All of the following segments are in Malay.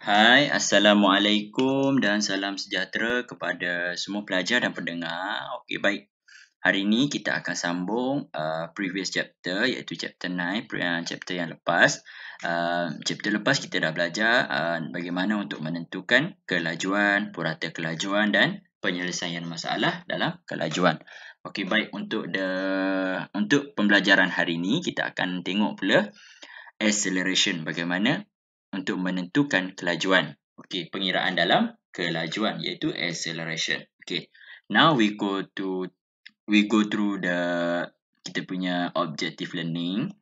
Hai, Assalamualaikum dan salam sejahtera kepada semua pelajar dan pendengar. Okey, baik. Hari ini kita akan sambung previous chapter iaitu chapter 9, chapter yang lepas. Chapter lepas kita dah belajar bagaimana untuk menentukan kelajuan, purata kelajuan dan penyelesaian masalah dalam kelajuan. Okey, baik, untuk pembelajaran hari ini kita akan tengok pula acceleration, bagaimana untuk menentukan kelajuan. Okey, pengiraan dalam kelajuan iaitu acceleration. Okey. Now we go through kita punya objective learning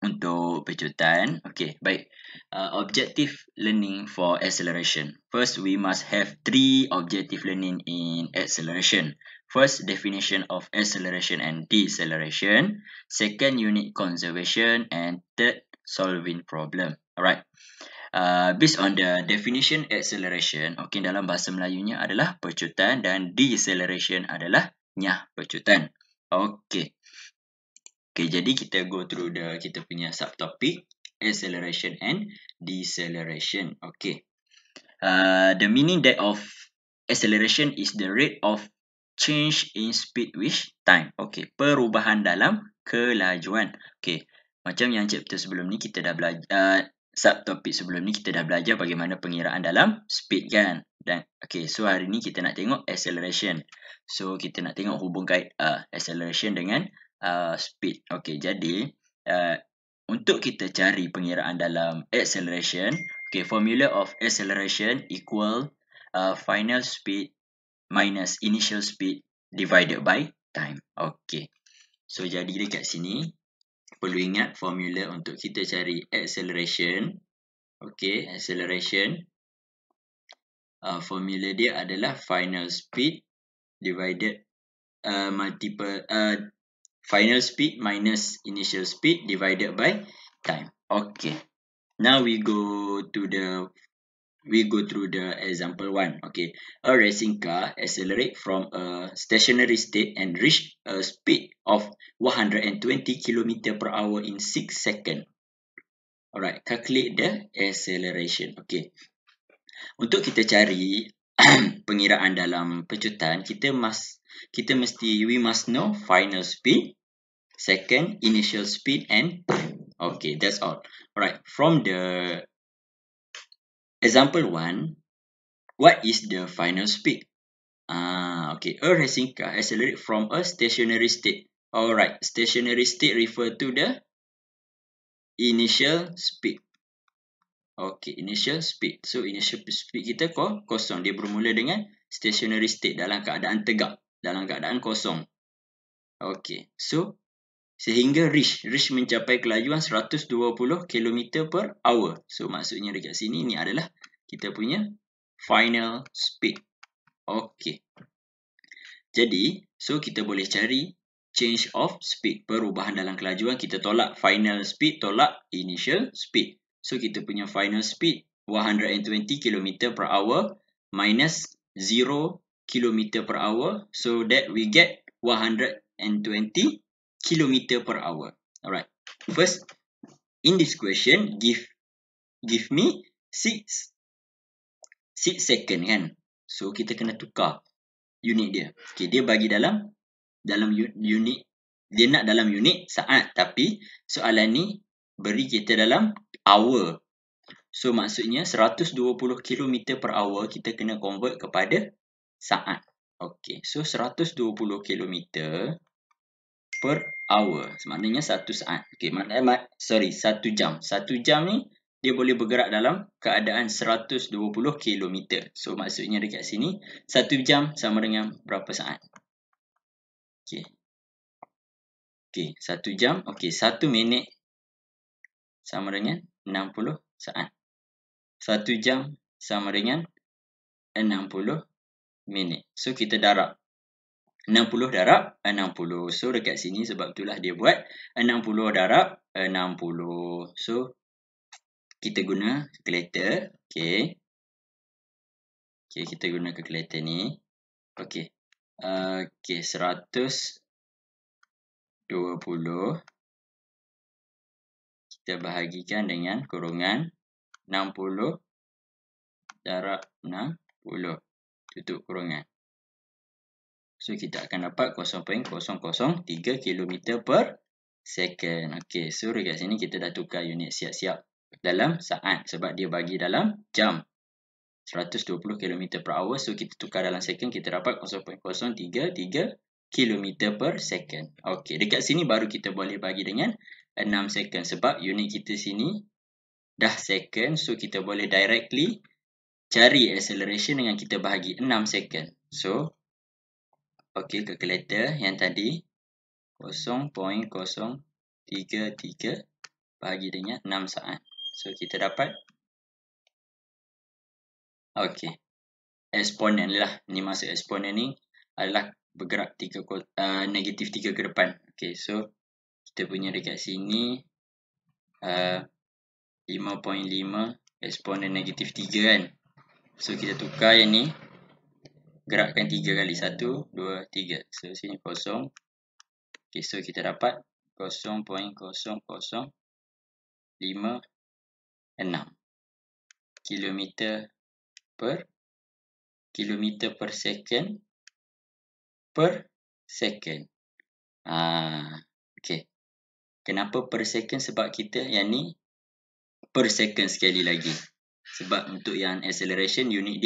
untuk pecutan. Okey, baik. Objective learning for acceleration. First, we must have 3 objective learning in acceleration. First, definition of acceleration and deceleration. Second, unit conservation. And third, solving problem. Alright. Based on the definition acceleration, okey, dalam bahasa Melayunya adalah pecutan dan deceleration adalah nyah pecutan. Okey. Okey, jadi kita go through kita punya subtopic acceleration and deceleration. Okey. The meaning that of acceleration is the rate of change in speed with time. Okey, perubahan dalam kelajuan. Okey, macam yang chapter sebelum ni kita dah belajar, subtopik sebelum ni kita dah belajar bagaimana pengiraan dalam speed kan. Dan okey, so hari ni kita nak tengok acceleration. So kita nak tengok hubung kait acceleration dengan speed. Okey, jadi untuk kita cari pengiraan dalam acceleration, okay, formula of acceleration equal final speed minus initial speed divided by time. Okay. So, jadi dekat sini, perlu ingat formula untuk kita cari acceleration. Okay, acceleration. Formula dia adalah final speed divided final speed minus initial speed divided by time. Okay. Now we go through the example 1. Okay. A racing car accelerate from a stationary state and reach a speed of 120 km per hour in 6 seconds. Alright, calculate the acceleration. Okay. Untuk kita cari pengiraan dalam pecutan, we must know final speed, second initial speed and time. Okay, that's all. Alright, from the example 1, what is the final speed? Okay, a racing car accelerate from a stationary state. Alright, stationary state refer to the initial speed. Okay, initial speed. So, initial speed kita kosong. Dia bermula dengan stationary state, dalam keadaan tegak, dalam keadaan kosong. Okay, so sehingga reach mencapai kelajuan 120 km per hour. So, maksudnya dekat sini ni adalah kita punya final speed. Okay. Jadi, so kita boleh cari change of speed, perubahan dalam kelajuan. Kita tolak final speed, tolak initial speed. So, kita punya final speed 120 km per hour minus 0 km per hour. So, that we get 120 km per hour. Alright. First, in this question, give me 6 second kan. So, kita kena tukar unit dia. Okay, dia bagi dalam unit. Dia nak dalam unit saat. Tapi, soalan ni beri kita dalam hour. So, maksudnya 120 km per hour kita kena convert kepada saat. Okay, so 120 km per hour. Maknanya 1 saat. Okay, maknanya, 1 jam. 1 jam ni, dia boleh bergerak dalam keadaan 120 km. So, maksudnya dekat sini, 1 jam sama dengan berapa saat? Okay. Okay, 1 jam. Okay, 1 minit sama dengan 60 saat. 1 jam sama dengan 60 minit. So, kita darab. 60 darab 60. So, dekat sini sebab itulah dia buat 60 darab 60. So, kita guna calculator. Okay. Okay, kita guna calculator ni. Okay. Okay, 120. Kita bahagikan dengan kurungan 60 darab 60 tutup kurungan. So kita akan dapat 0.003 km per second. Okey, so dekat sini kita dah tukar unit siap-siap dalam saat sebab dia bagi dalam jam. 120 km per hour. So kita tukar dalam second, kita dapat 0.033 km per second. Okey, dekat sini baru kita boleh bagi dengan 6 second sebab unit kita sini dah second. So kita boleh directly cari acceleration dengan kita bahagi 6 second. So okey, calculator yang tadi 0.033 bahagi dengan 6 saat. So kita dapat okey, eksponen lah. Ni maksud eksponen ni adalah bergerak negatif 3 ke depan. Okey, so kita punya dekat sini 5.5 eksponen negatif 3 kan. So kita tukar yang ni, gerakkan 3 kali, 1, 2, 3. So sini kosong. Okay, so kita dapat 0.0056 kilometer per second. Okay. Kenapa per second? Sebab kita yang ni per second sekali lagi. Sebab untuk yang acceleration unit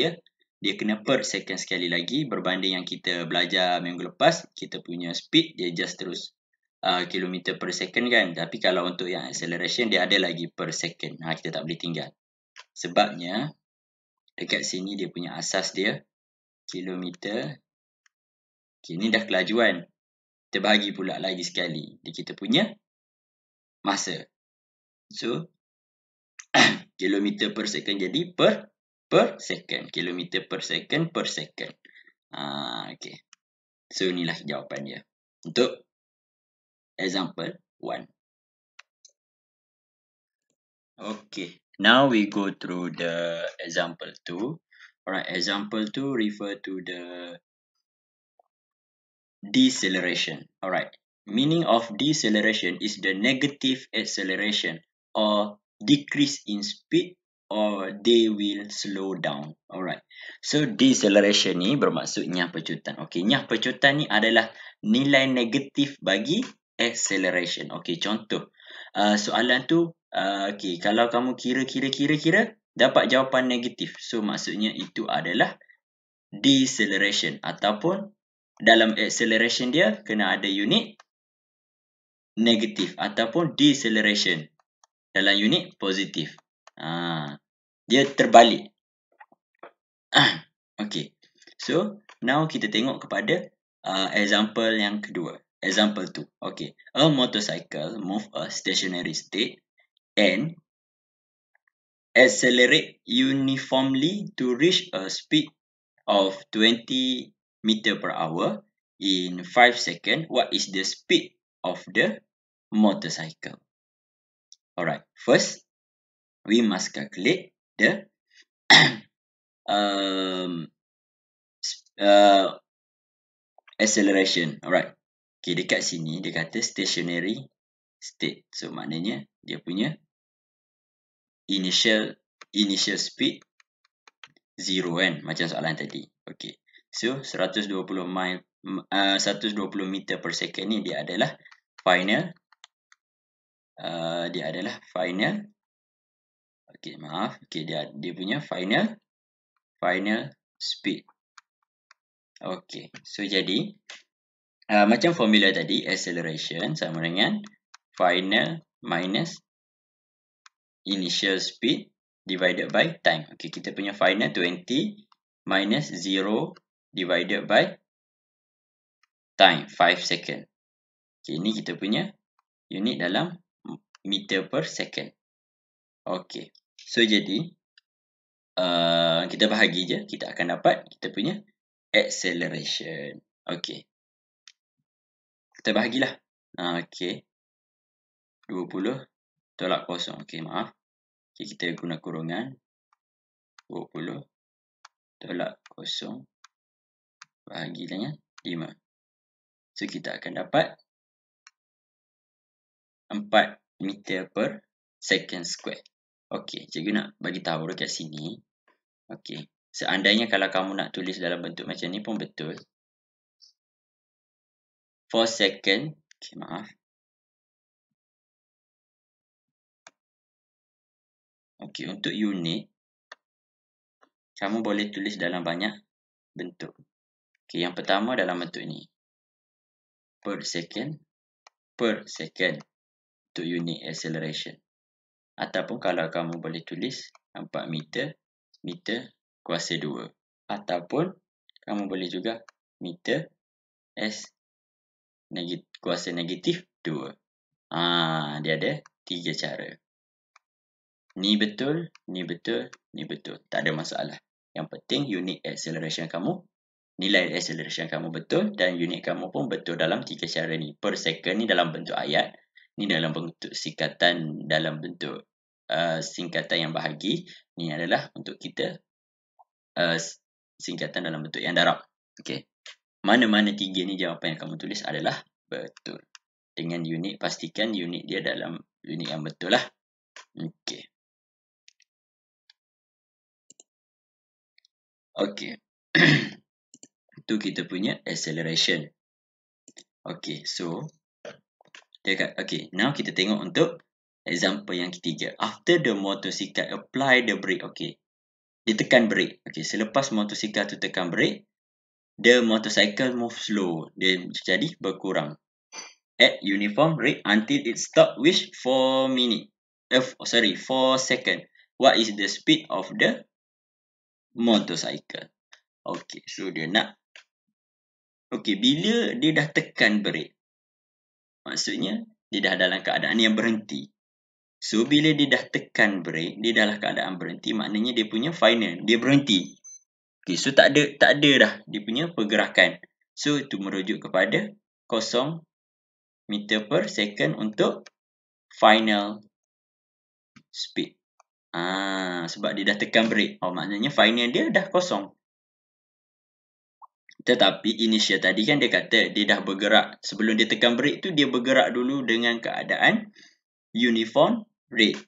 dia kena per second sekali lagi, berbanding yang kita belajar minggu lepas, kita punya speed dia just terus kilometer per second kan. Tapi kalau untuk yang acceleration dia ada lagi per second. Kita tak boleh tinggal. Sebabnya dekat sini dia punya asas dia kilometer. Okay, ni dah kelajuan. Kita bahagi pula lagi sekali di kita punya masa. So kilometer per second jadi per second. Kilometer per second. Okay. So inilah jawapan dia untuk example 1. Okay. Now we go through the example 2. Alright, example 2 refer to the deceleration. Alright. Meaning of deceleration is the negative acceleration or decrease in speed or they will slow down. Alright. So deceleration ni bermaksud nyah pecutan. Okay, nyah pecutan ni adalah nilai negatif bagi acceleration. Okay, contoh. Soalan tu, okay, kalau kamu kira dapat jawapan negatif. So maksudnya itu adalah deceleration ataupun dalam acceleration dia kena ada unit negatif ataupun deceleration dalam unit positif. Dia terbalik. Okay. So now kita tengok kepada example yang kedua. Example 2. Okay. A motorcycle move a stationary state and accelerate uniformly to reach a speed of 20 meter per hour in 5 seconds. What is the speed of the motorcycle? Alright, first we must calculate the acceleration. Alright. Okay, dekat sini dia kata stationary state. So maknanya dia punya initial speed 0 kan, macam soalan tadi. Okay. So 120 meter per second ni dia adalah final. Okay, maaf. Okay, dia punya final speed. Okay, so jadi macam formula tadi, acceleration sama dengan final minus initial speed divided by time. Okay, kita punya final 20 minus 0 divided by time 5 second. Okay, ini kita punya unit dalam meter per second. Okay, so jadi kita bahagi je, kita akan dapat kita punya acceleration. Okay, kita bahagilah. Okay, 20 tolak kosong. Okay, maaf. Okay, kita guna kurungan 20 tolak kosong bahagi dengan 5. So kita akan dapat 4 meter per second square. Okay, cikgu nak bagi tahu dekat sini. Okey. Seandainya kalau kamu nak tulis dalam bentuk macam ni pun betul. For second, okay, maaf. Okey, untuk unit, kamu boleh tulis dalam banyak bentuk. Okey, yang pertama dalam bentuk ni. Per second untuk unit acceleration. Ataupun kalau kamu boleh tulis 4 meter kuasa 2. Ataupun kamu boleh juga meter kuasa negatif 2. Dia ada 3 cara. Ni betul, ni betul, ni betul. Tak ada masalah. Yang penting unit acceleration kamu, nilai acceleration kamu betul dan unit kamu pun betul dalam 3 cara ni. Per second ni dalam bentuk ayat, ni dalam bentuk singkatan, dalam bentuk singkatan yang bahagi. Ni adalah untuk kita singkatan dalam bentuk yang darab. Okey. Mana-mana 3 ni jawapan yang kamu tulis adalah betul. Dengan unit, pastikan unit dia dalam unit yang betul lah. Okey. Okey. Itu kita punya acceleration. Okey, so now kita tengok untuk example yang ketiga. After the motorcycle apply the brake. Okey. Dia tekan brake. Okey, selepas motorcycle tu tekan brake, the motorcycle move slow. Dia jadi berkurang. At uniform rate until it stop with 4 second. What is the speed of the motorcycle? Okey, so dia nak. Okey, bila dia dah tekan brake, maksudnya dia dah dalam keadaan yang berhenti. So bila dia dah tekan brake, dia dalam keadaan berhenti, maknanya dia punya final, dia berhenti. Okey, so tak ada dah dia punya pergerakan. So itu merujuk kepada 0 meter per second untuk final speed. Sebab dia dah tekan brake. Maknanya final dia dah kosong. Tetapi initial tadi kan dia kata dia dah bergerak. Sebelum dia tekan brake tu dia bergerak dulu dengan keadaan uniform rate.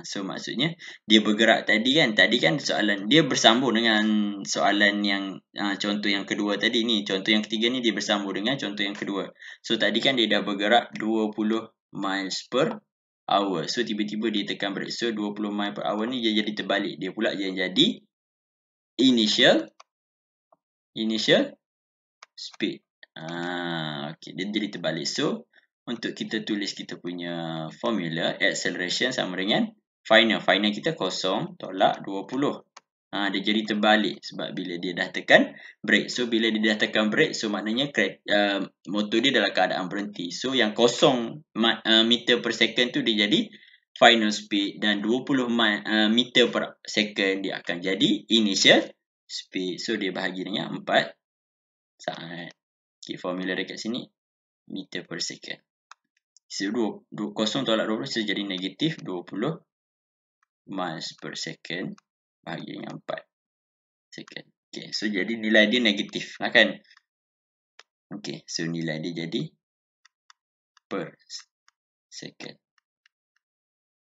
So maksudnya dia bergerak tadi kan soalan dia bersambung dengan soalan yang contoh yang kedua tadi ni. Contoh yang ketiga ni dia bersambung dengan contoh yang kedua. So tadi kan dia dah bergerak 20 miles per hour. So tiba-tiba dia tekan brake. So 20 miles per hour ni dia jadi terbalik. Dia pula yang jadi initial speed. Okey, dia jadi terbalik. So untuk kita tulis kita punya formula, acceleration sama dengan final. Final kita 0 tolak 20. Dia jadi terbalik sebab bila dia dah tekan brake. So bila dia dah tekan brake, so maknanya motor dia dalam keadaan berhenti. So yang 0 meter per second tu dia jadi final speed dan 20 meter per second dia akan jadi initial speed. So dia bahagi dengan 4 saat. Okay, formula dekat sini meter per second. So 0 tolak 20 so jadi negatif 20 miles per second bahagi dengan 4 second. Okay, so jadi nilai dia negatif lah kan. Okay, so nilai dia jadi per second.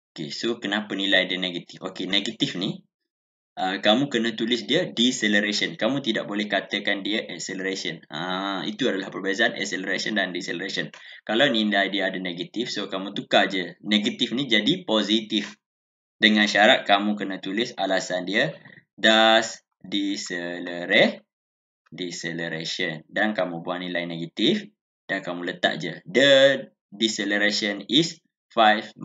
Okay, so kenapa nilai dia negatif? Okay, negatif ni kamu kena tulis dia deceleration. Kamu tidak boleh katakan dia acceleration. Itu adalah perbezaan acceleration dan deceleration. Kalau nilai dia ada negatif, so kamu tukar je. Negatif ni jadi positif. Dengan syarat kamu kena tulis alasan dia does deceleration. Dan kamu buang nilai negatif dan kamu letak je. The deceleration is 5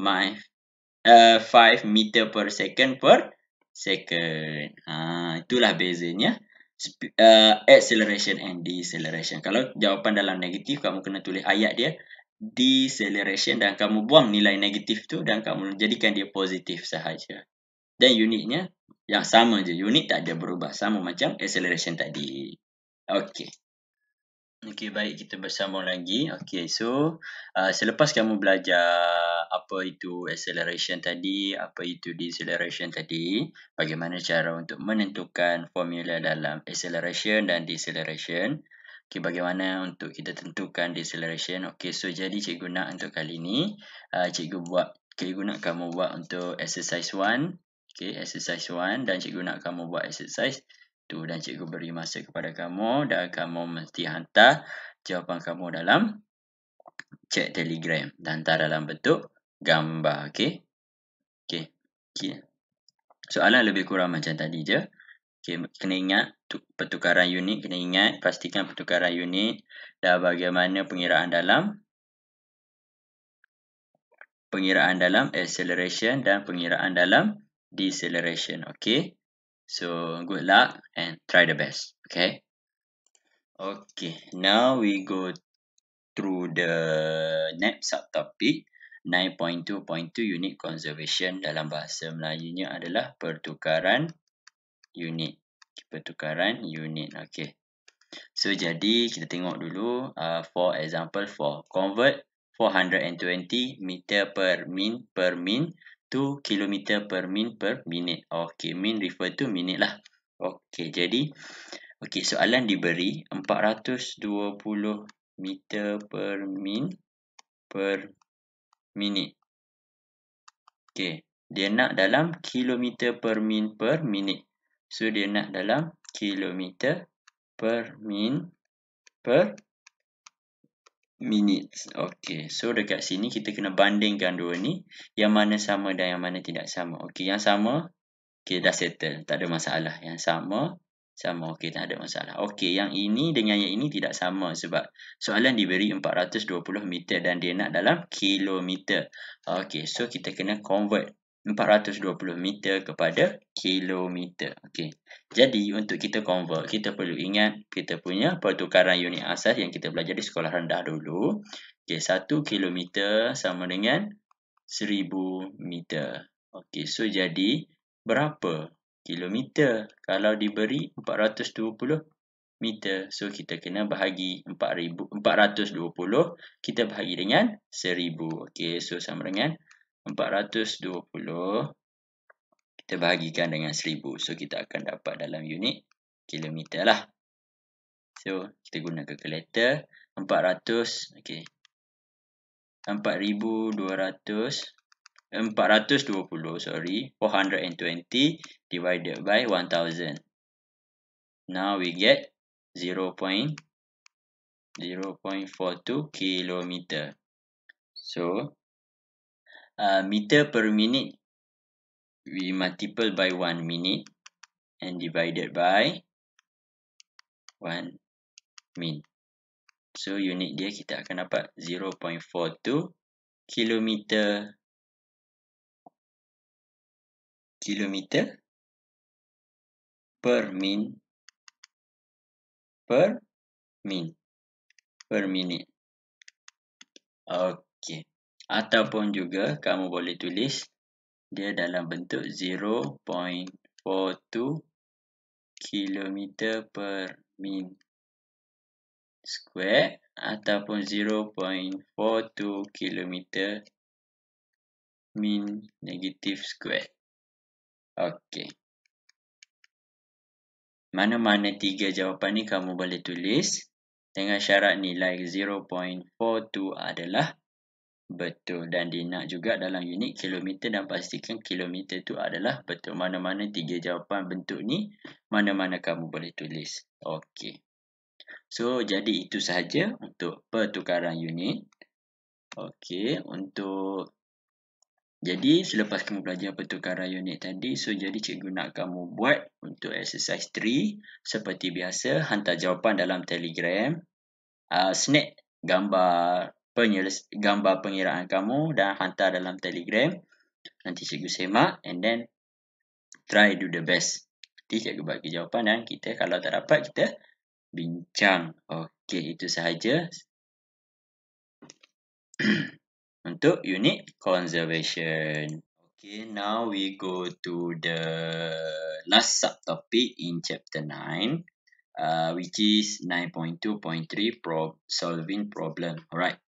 meter per second per second. Itulah bezanya acceleration and deceleration. Kalau jawapan dalam negatif, kamu kena tulis ayat dia deceleration dan kamu buang nilai negatif tu dan kamu jadikan dia positif sahaja. Dan unitnya yang sama je. Unit tak ada berubah. Sama macam acceleration tadi. Okey. Okey, baik, kita bersambung lagi. Okey, so selepas kamu belajar apa itu acceleration tadi, apa itu deceleration tadi, bagaimana cara untuk menentukan formula dalam acceleration dan deceleration. Okey, bagaimana untuk kita tentukan deceleration. Okey, so jadi cikgu nak untuk kali ni, cikgu nak kamu buat untuk exercise 1. Okay, exercise 1 dan cikgu nak kamu buat exercise 2 dan cikgu beri masa kepada kamu dan kamu mesti hantar jawapan kamu dalam chat Telegram dan hantar dalam bentuk gambar. Okay. Okay. Okay. Soalan lebih kurang macam tadi je. Okay, kena ingat pertukaran unit, kena ingat pastikan pertukaran unit dan bagaimana pengiraan dalam acceleration dan pengiraan dalam deceleration. Okay. So good luck and try the best. Okay. Okay. Now we go through the next subtopic 9.2.2 unit conservation. Dalam bahasa Melayunya adalah pertukaran unit. Pertukaran unit. Okay. So jadi kita tengok dulu for example for convert 420 meter per min to kilometer per min per minute. Okay, min refer to minute lah. Okay, jadi okay, soalan diberi 420 meter per min per minute. Okay, dia nak dalam kilometer per min per minute. So dia nak dalam kilometer per min per minute. Okay, so dekat sini kita kena bandingkan dua ni, yang mana sama dan yang mana tidak sama. Okay, yang sama, okay, dah settle, tak ada masalah. Yang sama, okay, tak ada masalah. Okay, yang ini dengan yang ini tidak sama sebab soalan diberi 420 meter dan dia nak dalam kilometer. Okay, so kita kena convert 420 meter kepada kilometer. Okay. Jadi untuk kita convert, kita perlu ingat kita punya pertukaran unit asas yang kita belajar di sekolah rendah dulu. Okay, 1 kilometer sama dengan 1000 meter. Okay, so jadi berapa kilometer kalau diberi 420 meter? So kita kena bahagi 420, kita bahagi dengan 1000. Okay, so sama dengan 420 kita bahagikan dengan 1000. So kita akan dapat dalam unit kilometer lah. So kita guna calculator 400, okay, 420 sorry, 420 divided by 1000. Now we get 0.42 kilometer. So meter per minute we multiply by 1 minute and divided by 1 min. So unit dia kita akan dapat 0.42 kilometer per minute. Okay. Ataupun juga kamu boleh tulis dia dalam bentuk 0.42 kilometer per min square ataupun 0.42 kilometer min negative square. Okay. Mana-mana tiga jawapan ni kamu boleh tulis dengan syarat nilai 0.42 adalah betul dan dia nak juga dalam unit kilometer dan pastikan kilometer tu adalah betul. Mana-mana tiga jawapan bentuk ni, mana-mana kamu boleh tulis. Okey. So jadi itu sahaja untuk pertukaran unit. Okey, jadi selepas kamu belajar pertukaran unit tadi, so jadi cikgu nak kamu buat untuk exercise 3 seperti biasa, hantar jawapan dalam Telegram, snap gambar pengiraan kamu dan hantar dalam Telegram. Nanti cikgu semak and then try do the best. Nanti cikgu bagi jawapan dan kita kalau tak dapat kita bincang. Okey, itu sahaja untuk unit conservation. Okay, now we go to the last subtopic in chapter 9, which is 9.2.3 solving problem. Alright.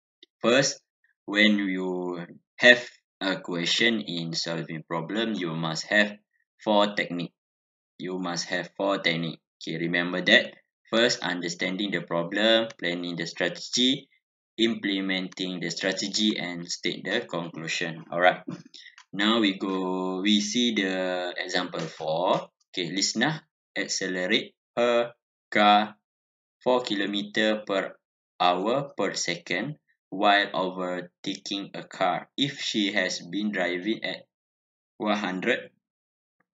First, when you have a question in solving problem, you must have 4 techniques. Okay, remember that. First, understanding the problem, planning the strategy, implementing the strategy, and state the conclusion. Alright. Now we see the example 4. Okay, Lisnah accelerate her car 4 km per hour per second while overtaking a car. If she has been driving at 100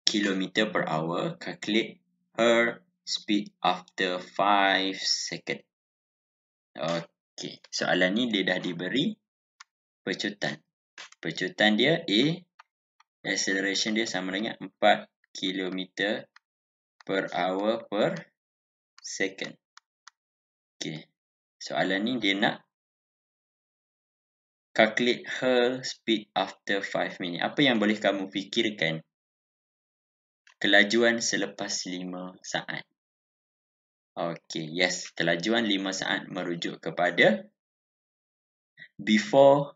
km per hour, calculate her speed after 5 seconds. Okay, soalan ni dia dah diberi pecutan. Pecutan dia A, acceleration dia sama dengan 4 km per hour per second. Okay, soalan ni dia nak calculate her speed after 5 minutes. Apa yang boleh kamu fikirkan? Kelajuan selepas 5 saat. Okay, yes, kelajuan 5 saat merujuk kepada before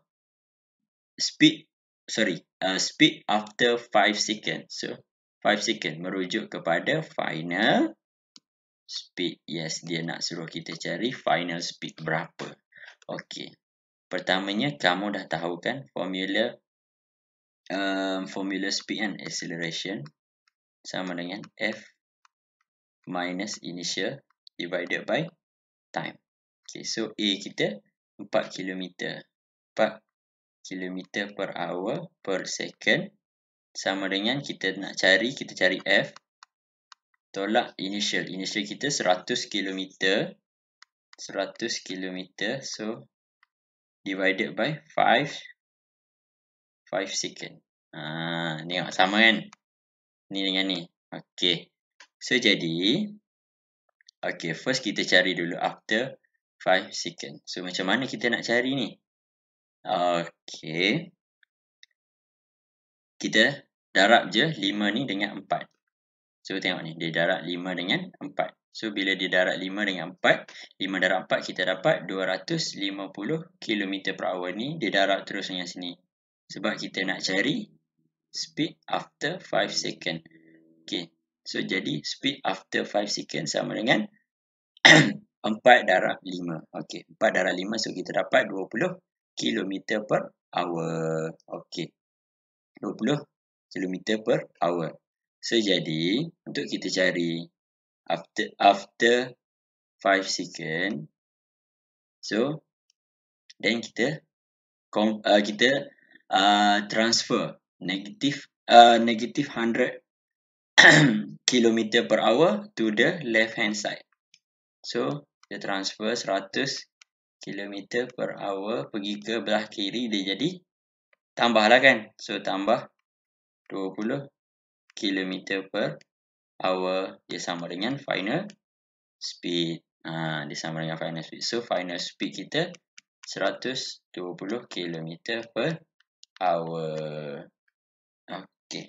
speed after 5 seconds. So 5 second merujuk kepada final speed. Yes, dia nak suruh kita cari final speed berapa. Okey. Pertamanya kamu dah tahu kan formula speed and acceleration sama dengan F minus initial divided by time. Okay, so A kita 4 km. 4 km per hour per second sama dengan kita cari F tolak initial kita 100 km, so divided by 5 second. Tengok sama kan ni dengan ni. Okay, so jadi okay, first kita cari dulu after 5 second. So macam mana kita nak cari ni? Okay, kita darab je 5 ni dengan 4. So tengok ni, dia darab 5 dengan 4. So bila dia darab 5 dengan 4, 5 darab 4 kita dapat 250 km per hour ni. Dia darab terus dengan sini. Sebab kita nak cari speed after 5 second. Okay, so jadi speed after 5 second sama dengan 4 darab 5. Okay, 4 darab 5, so kita dapat 20 km per hour. Okay, 20 km per hour. So jadi untuk kita cari after 5 second, so then kita transfer negative 100 km per hour to the left hand side. So kita transfer 100 km per hour pergi ke belah kiri, dia jadi tambahlah kan. So tambah 20 km per hour, dia sama dengan final speed. Dia sama dengan final speed. So final speed kita 120 km per hour. Okay,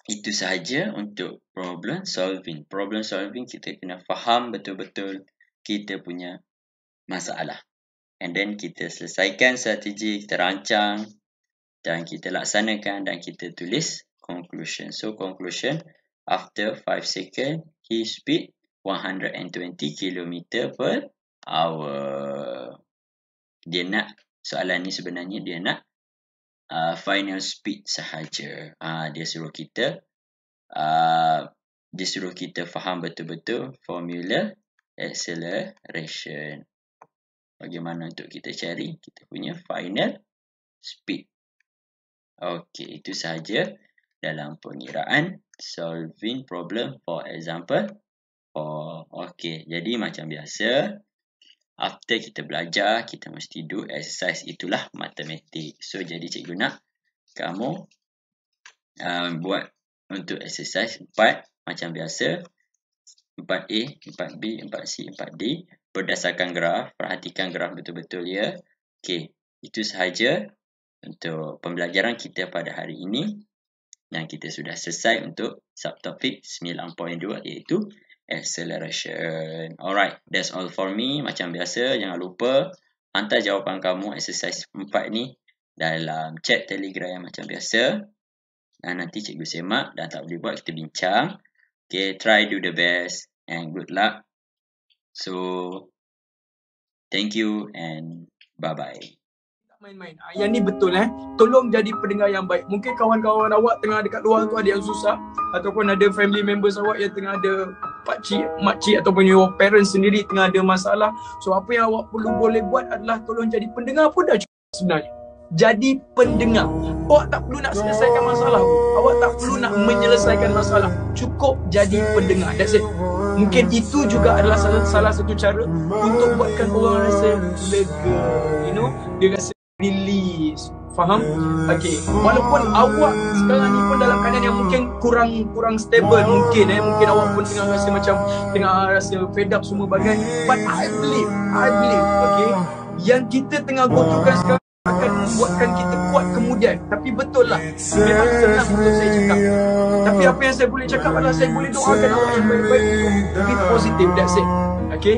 itu sahaja untuk problem solving. Problem solving kita kena faham betul-betul kita punya masalah. And then kita selesaikan strategi, kita rancang dan kita laksanakan dan kita tulis conclusion. So conclusion, after 5 second, his speed 120 km per hour. Dia nak, soalan ni sebenarnya dia nak final speed sahaja. Dia suruh kita faham betul-betul formula acceleration. Bagaimana untuk kita cari kita punya final speed. Okey, itu sahaja dalam pengiraan solving problem for example 4. Okey, jadi macam biasa, after kita belajar, kita mesti do exercise, itulah matematik. So, jadi cikgu nak kamu buat untuk exercise 4 macam biasa. 4A, 4B, 4C, 4D. Berdasarkan graf, perhatikan graf betul-betul ya. Okey, itu sahaja untuk pembelajaran kita pada hari ini. Dan kita sudah selesai untuk subtopik 9.2 iaitu acceleration. Alright, that's all for me. Macam biasa, jangan lupa hantar jawapan kamu exercise 4 ni dalam chat Telegram macam biasa. Dan nanti cikgu semak dan tak boleh buat, kita bincang. Okay, try do the best and good luck. So, thank you and bye-bye. main-main. Yang ni betul Tolong jadi pendengar yang baik. Mungkin kawan-kawan awak tengah dekat luar tu ada yang susah, ataupun ada family members awak yang tengah ada pakcik, makcik ataupun your parents sendiri tengah ada masalah. So apa yang awak perlu boleh buat adalah tolong jadi pendengar pun dah cukup sebenarnya. Jadi pendengar. Awak tak perlu nak selesaikan masalah. Awak tak perlu nak menyelesaikan masalah. Cukup jadi pendengar. That's it. Mungkin itu juga adalah salah satu cara untuk buatkan orang rasa lega. Dia rasa release. Faham? Okay. Walaupun awak sekarang ni pun dalam keadaan yang mungkin kurang stable mungkin mungkin awak pun tengah rasa macam tengah rasa fed up semua bagai. But I believe okay, yang kita tengah butuhkan sekarang akan membuatkan kita kuat kemudian. Tapi betul lah, memang senang untuk saya cakap, tapi apa yang saya boleh cakap adalah saya boleh doakan awak yang baik-baik untuk be positive. That's it. Okay.